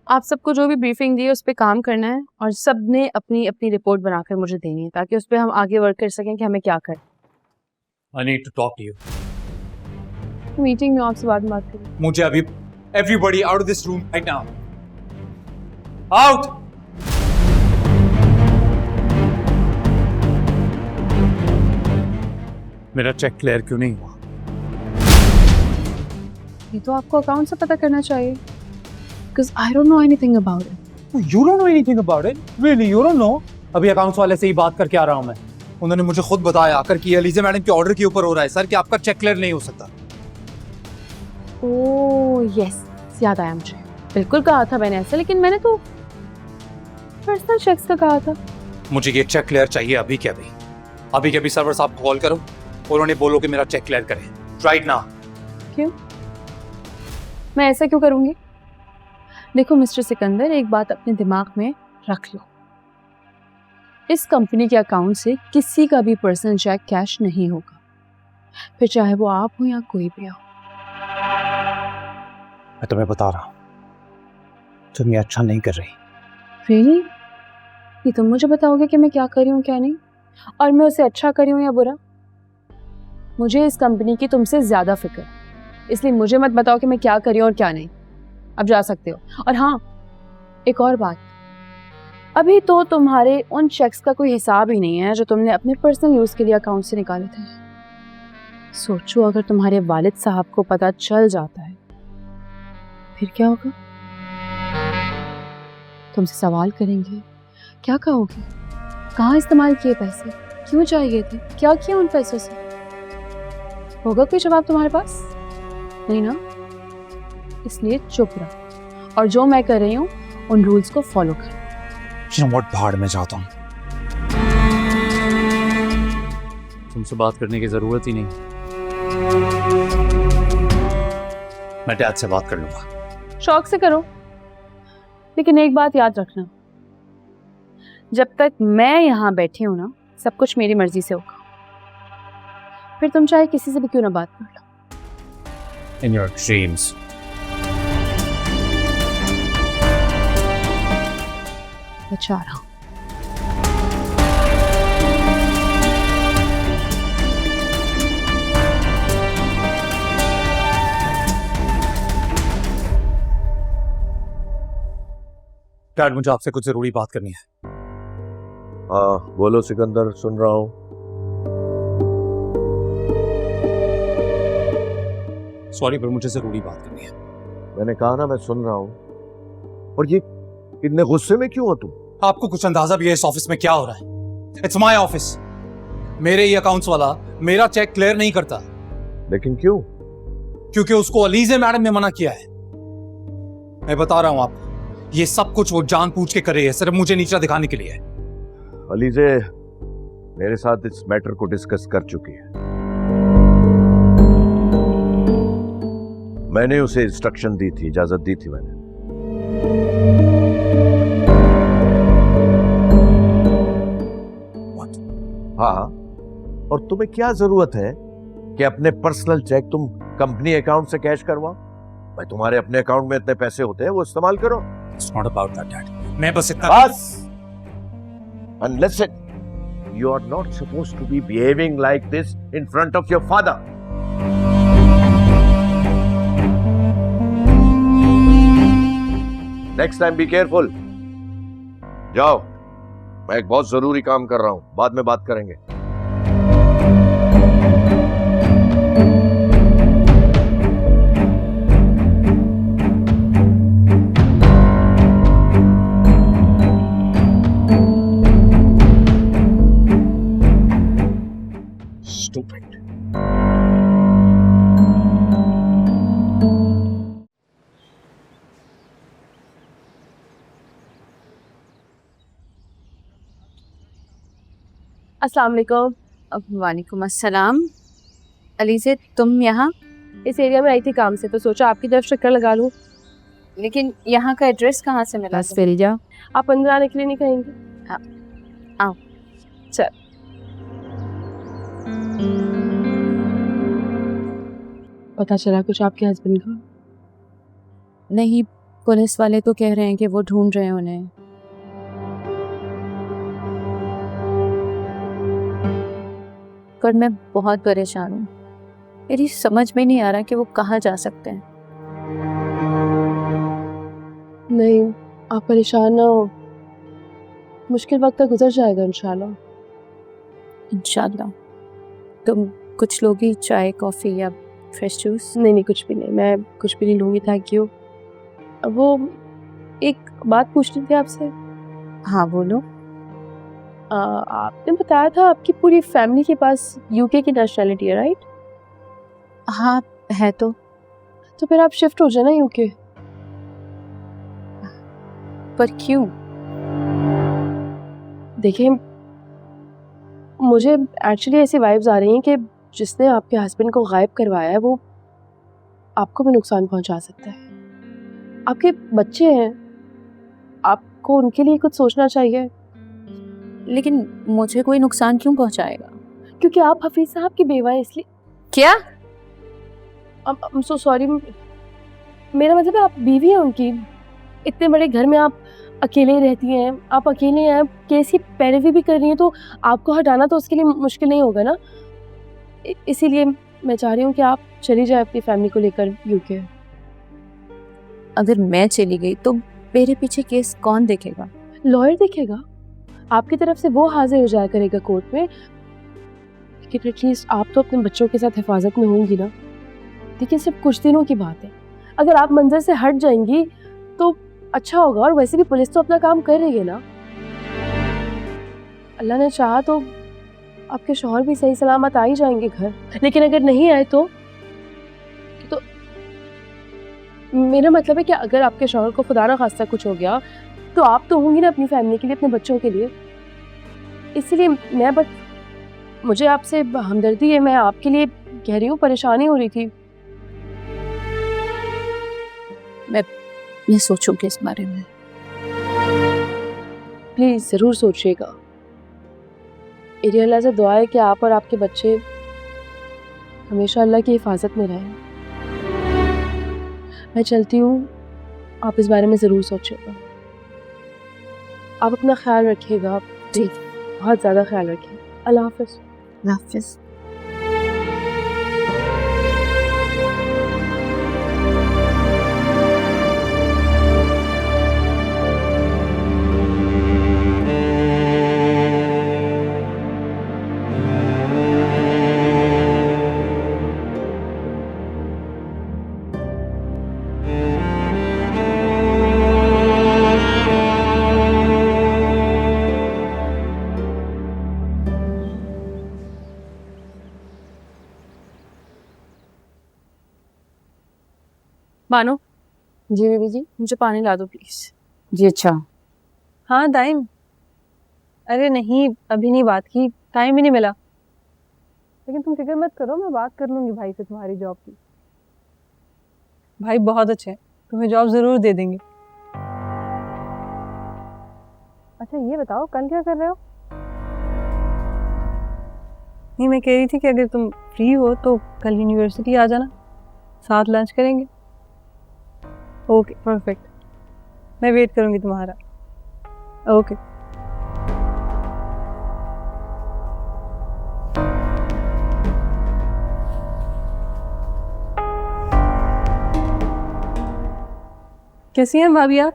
आप सबको जो भी ब्रीफिंग दी है उस पर काम करना है और सब ने अपनी अपनी रिपोर्ट बनाकर मुझे देनी है ताकि उस पर हम आगे वर्क कर सकें कि हमें क्या करना। I need to talk to you. Meeting में आपसे बाद में बात करें। मुझे अभी everybody out of this room right now. Out! मेरा चेक क्लियर क्यों नहीं हुआ? ये तो आपको अकाउंट से पता करना चाहिए। Because I don't know anything about it. You don't know anything about it? Really, you don't know? अभी अकाउंट्स वाले से ही बात करके आ रहा हूँ मैं। उन्होंने मुझे खुद बताया आकर कि एलिजा मैडम के ऑर्डर के ऊपर हो रहा है सर कि आपका चेक क्लियर नहीं हो सकता। ओह यस, याद आया मुझे। बिल्कुल कहा था मैंने ऐसा, लेकिन मैंने तो पर्सनल चेक्स का कहा था। मुझे ये चेक क्लियर चाहिए अभी के अभी। अभी के अभी सर्वर साहब को कॉल करो और उन्हें बोलो कि मेरा चेक क्लियर करें राइट नाउ। क्यों? मैं ऐसा क्यों करूंगी? देखो मिस्टर सिकंदर, एक बात अपने दिमाग में रख लो, इस कंपनी के अकाउंट से किसी का भी पर्सनल चेक कैश नहीं होगा, फिर चाहे वो आप हो या कोई भी हो। मैं तुम्हें बता रहा हूँ, तुम ये अच्छा नहीं कर रही। रियली? ये तुम मुझे बताओगे कि मैं क्या कर रही हूँ क्या नहीं, और मैं उसे अच्छा कर रही हूँ या बुरा? मुझे इस कंपनी की तुमसे ज्यादा फिक्र, इसलिए मुझे मत बताओ कि मैं क्या कर रही हूँ और क्या नहीं। अब जा सकते हो। और हाँ, एक और बात, अभी तो तुम्हारे उन चेक्स का कोई हिसाब ही नहीं है जो तुमने अपने पर्सनल यूज के लिए अकाउंट से निकाले थे। सोचो अगर तुम्हारे वालिद साहब को पता चल जाता है फिर क्या होगा? तुमसे सवाल करेंगे, क्या कहोगे? कहाँ इस्तेमाल किए पैसे, क्यों चाहिए थे, क्या किया उन पैसों से? होगा कोई जवाब तुम्हारे पास? नहीं ना? इसलिए चुप रहो और जो मैं कर रही हूँ उन रूल्स को फॉलो करो। You know what, भाड़ में जाता हूँ। तुमसे बात करने की जरूरत ही नहीं, मैं डैड से बात कर लूंगा। शौक से करो, लेकिन एक बात याद रखना, जब तक मैं यहाँ बैठी हूँ ना, सब कुछ मेरी मर्जी से होगा। फिर तुम चाहे किसी से भी क्यों ना बात कर लो। In your dreams. बचा रहा हूँ। डैड, मुझे आपसे कुछ जरूरी बात करनी है। हाँ बोलो सिकंदर, सुन रहा हूँ। सॉरी पर मुझे जरूरी बात करनी है। मैंने कहा ना मैं सुन रहा हूँ। और ये इतने गुस्से में क्यों हो तुम? आपको कुछ अंदाजा भी है इस ऑफिस में क्या हो रहा है? It's my office. मेरे ही अकाउंट्स वाला मेरा चेक क्लियर नहीं करता। लेकिन क्यों? क्योंकि उसको अलीजे मैडम ने मना किया है। मैं बता रहा हूं आपको, ये सब कुछ वो जानबूझ के कर रही है, सिर्फ मुझे नीचा दिखाने के लिए। अलीजे मेरे साथ इस मैटर को डिस्कस कर चुकी है। मैंने उसे इंस्ट्रक्शन दी थी, इजाजत दी थी मैंने। हाँ, और तुम्हें क्या जरूरत है कि अपने पर्सनल चेक तुम कंपनी अकाउंट से कैश करवाओ? भाई तुम्हारे अपने अकाउंट में इतने पैसे होते हैं, वो इस्तेमाल करो। It's not about that, Dad. मैं बस इतना बस। And listen, you are not supposed to be behaving like this in front of your father. Next time be careful. जाओ, मैं एक बहुत जरूरी काम कर रहा हूं, बाद में बात करेंगे। Stupid. अस्सलाम वालेकुम। वालेकुम अस्सलाम। अलीज़े, तुम यहाँ? इस एरिया में आई थी काम से, तो सोचा आपकी तरफ चक्कर लगा लूं। लेकिन यहाँ का एड्रेस कहाँ से मिला? बस फिर जा, आप अंदर आने के लिए नहीं कहेंगे? आओ। चल। पता चला कुछ आपके हस्बैंड का? नहीं, पुलिस वाले तो कह रहे हैं कि वो ढूंढ रहे हैं उन्हें। पर मैं बहुत परेशान हूँ। मेरी समझ में नहीं आ रहा कि वो कहाँ जा सकते हैं। नहीं, आप परेशान ना हो, मुश्किल वक्त तक गुजर जाएगा इंशाल्लाह। इंशाल्लाह। तुम कुछ लोगी, चाय कॉफ़ी या फ्रेश जूस? नहीं, कुछ भी नहीं, मैं कुछ भी नहीं लूँगी, थैंक यू। अब वो एक बात पूछनी थी आपसे। हाँ बोलो। आपने बताया था आपकी पूरी फैमिली के पास यूके की नेशनैलिटी है, राइट? हाँ है तो फिर आप शिफ्ट हो जाए ना यूके। पर क्यों? देखिए, मुझे एक्चुअली ऐसी वाइब्स आ रही हैं कि जिसने आपके हस्बैंड को गायब करवाया है वो आपको भी नुकसान पहुंचा सकता है। आपके बच्चे हैं, आपको उनके लिए कुछ सोचना चाहिए। लेकिन मुझे कोई नुकसान क्यों पहुंचाएगा? क्योंकि आप हफीज साहब की बेवा है, इसलिए। क्या? I'm so sorry, मेरा मतलब है आप बीवी हैं उनकी। इतने बड़े घर में आप अकेले रहती हैं, आप अकेले हैं, केस की पैरवी भी कर रही हैं, तो आपको हटाना तो उसके लिए मुश्किल नहीं होगा ना। इसीलिए मैं चाह रही हूँ कि आप चली जाए अपनी फैमिली को लेकर यूके। अगर मैं चली गई तो मेरे पीछे केस कौन देखेगा? लॉयर देखेगा, आपकी तरफ से वो हाजिर हो जाया करेगा कोर्ट में। लेकिन एटलीस्ट आप तो अपने बच्चों के साथ हिफाजत में होंगी ना। देखिए, सिर्फ कुछ दिनों की बात है, अगर आप मंजर से हट जाएंगी तो अच्छा होगा। और वैसे भी पुलिस तो अपना काम कर रही है ना। अल्लाह ने चाहा तो आपके शौहर भी सही सलामत आ ही जाएंगे घर। लेकिन अगर नहीं आए तो मेरा मतलब है कि अगर आपके शौहर को खुदा ना खास्ता कुछ हो गया तो आप तो होंगी ना अपनी फैमिली के लिए, अपने बच्चों के लिए। इसलिए मुझे आपसे हमदर्दी है, मैं आपके लिए कह रही हूँ, परेशानी हो रही थी। मैं सोचूंगी इस बारे में। प्लीज जरूर सोचिएगा। मेरी अल्लाह से दुआ है कि आप और आपके बच्चे हमेशा अल्लाह की हिफाजत में रहें। मैं चलती हूँ, आप इस बारे में ज़रूर सोचिएगा। आप अपना ख्याल रखिएगा। जी, बहुत ज़्यादा ख्याल रखिए। अल्लाह हाफ़िज़। हाफिज। मानो। जी बीबी जी। मुझे पानी ला दो प्लीज़। जी अच्छा। हाँ टाइम, अरे नहीं अभी नहीं बात की, टाइम ही नहीं मिला। लेकिन तुम फिक्र मत करो, मैं बात कर लूँगी भाई से तुम्हारी जॉब की। भाई बहुत अच्छे हैं, तुम्हें जॉब ज़रूर दे देंगे। अच्छा ये बताओ कल क्या कर रहे हो? नहीं मैं कह रही थी कि अगर तुम फ्री हो तो कल यूनिवर्सिटी आ जाना, साथ लंच करेंगे। ओके परफेक्ट, मैं वेट करूँगी तुम्हारा। ओके। कैसी हैं भाभी आप?